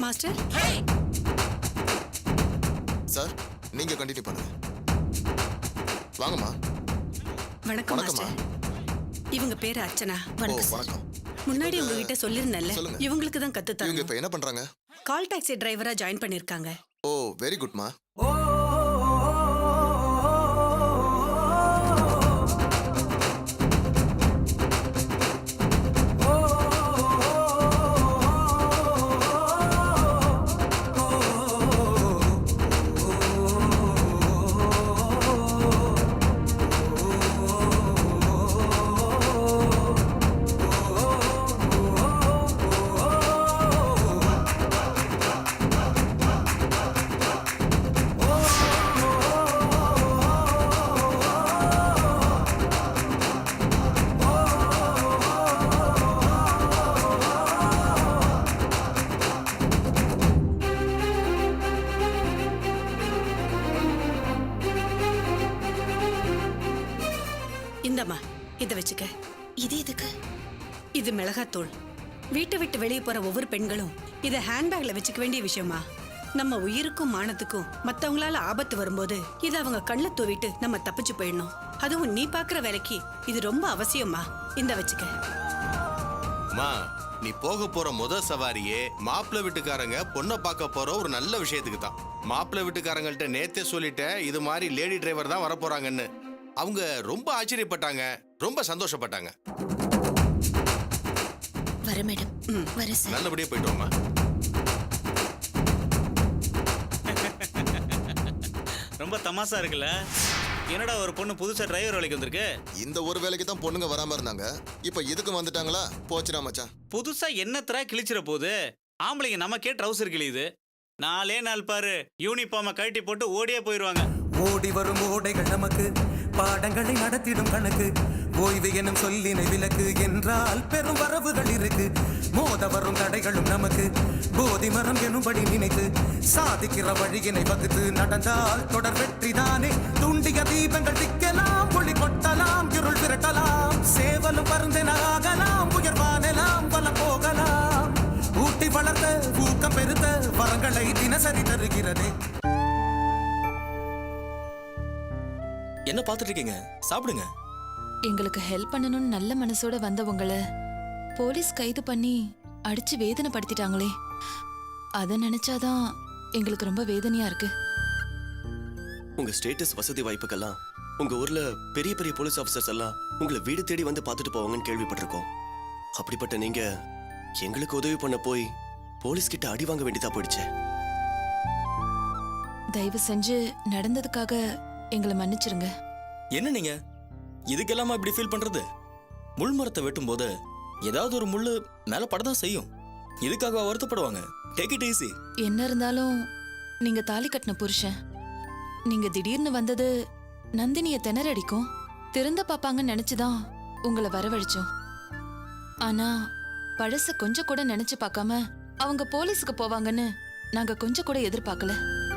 Master. Sir நீங்க continue பண்ணுங்க. வாங்கம்மா. வணக்கம் மாஸ்டர். இவங்க பேரு அர்ச்சனா. வணக்கம். முன்னாடி உங்ககிட்ட சொல்லிருந்தேன்ல, சொல்லுங்க. இவங்களுக்கு தான் கத்து இவங்க தரணும். இப்ப என்ன பண்றாங்க? கால் டாக்ஸி டிரைவரா ஜாயின் பண்ணிருக்காங்க. ஓ வெரி குட்மா. இந்தம்மா, இத வச்சுக்க. இது எதுக்கு? இது மிளகாத்தூள். வீட்டை விட்டு வெளியே போற ஒவ்வொரு பெண்களும் இத ஹேண்ட்பேக்ல வச்சுக்க வேண்டிய விஷயமா. நம்ம உயிருக்கும் மானத்துக்கும் மத்தவங்களால ஆபத்து வரும்போது இத அவங்க கண்ணுல தூவிட்டு நம்ம தப்பிச்சு போயிடணும். அதுவும் நீ பாக்குற வேலைக்கு இது ரொம்ப அவசியமா. இந்த வச்சுக்க. மா, நீ போக போற சவாரியே மாப்பிள்ளை வீட்டுக்காரங்க பொண்ணை பார்க்க போற ஒரு நல்ல விஷயத்துக்கு தான். மாப்பிள்ளை வீட்டுக்காரங்கள்ட்ட நேத்தே சொல்லிட்டேன், இது மாதிரி லேடி டிரைவர் தான் வரப்போறாங்கன்னு. அவங்க ரொம்ப ஆச்சரியப்பட்டாங்க, ரொம்ப சந்தோஷப்பட்டாங்க. வர மேடம். வர சார். நல்லபடியா போயிட்டு வாமா. ரொம்ப தமாசா இருக்குல்ல. என்னடா ஒரு பொண்ணு புதுசா டிரைவர் வேலைக்கு வந்திருக்கு. இந்த ஒரு வேலைக்கு தான் பொண்ணுங்க வராம இருந்தாங்க, இப்ப இதுக்கு வந்துட்டாங்களா? போச்சுடா மச்சான். புதுசா என்னத்தரா கிழிச்சிட போகுது. ஆம்பளைங்க நமக்கே ட்ரௌசர் கிழியுது. நாளே நாள் பாரு யூனிஃபார்மை கழட்டி போட்டு ஓடியே போயிடுவாங்க. ஓடி வரும் ஓடைகள் நமக்கு பாடங்களை நடத்திடும் கணக்கு. ஓய்வு எனும் சொல்லினை விலக்கு என்றால் பெரும் வரவுகள் இருக்கு. மோத வரும் தடைகளும் நமக்கு போதி மரம் எனும்படி நினைத்து சாதிக்கிற வழியினை வகுத்து நடந்தால் தொடர் வெற்றி தானே. துண்டிய தீபங்கள் திக்கலாம், ஒளி கொட்டலாம், இருள் விரட்டலாம், சேவலும் பருந்தென ஆகலாம், உயர்வானலாம், வல போகலாம். ஊட்டி வளர்த்த ஊக்கம் பெருத்த வரங்களை தினசரி தருகிறதே. என்ன பார்த்துட்டு இருக்கீங்க? சாப்பிடுங்க. எங்களுக்கு ஹெல்ப் பண்ணணும்னு நல்ல மனசோட வந்தவங்களை போலீஸ் கைது பண்ணி அடிச்சு வேதனைப்படுத்திட்டாங்களே. அத நினைச்சாதான் எங்களுக்கு ரொம்ப வேதனையா இருக்கு. உங்க ஸ்டேட்டஸ் வசதி வாய்ப்புக்கெல்லாம் உங்க ஊர்ல பெரிய பெரிய போலீஸ் ஆபீசர்ஸ் எல்லாம் உங்களை வீடு தேடி வந்து பார்த்துட்டு போவாங்கன்னு கேள்விப்பட்டிருக்கோம். அப்படிப்பட்ட நீங்க எங்களுக்கு உதவி பண்ண போய் போலீஸ் கிட்ட அடி வாங்க வேண்டியதா போயிடுச்சு. தயவு செஞ்சு நடந்ததுக்காக எங்களை மன்னிச்சிருங்க. என்ன நீங்க இதுக்கெல்லாமா இப்படி ஃபீல் பண்றது? முள் மரத்தை வெட்டும் போது ஏதாவது ஒரு முள்ளு மேல படதான் செய்யும். இதுக்காக வருத்தப்படுவாங்க. Take it easy. என்ன இருந்தாலும் நீங்க தாலி கட்டின புருஷன். நீங்க திடீர்னு வந்தது நந்தினிய திணறடிக்கும். திறந்த பாப்பாங்கன்னு நினைச்சுதான் உங்களை வரவழைச்சோம். ஆனா பழச கொஞ்சம் கூட நினைச்சு பார்க்காம அவங்க போலீஸுக்கு போவாங்கன்னு நாங்க கொஞ்சம் கூட எதிர்பார்க்கல.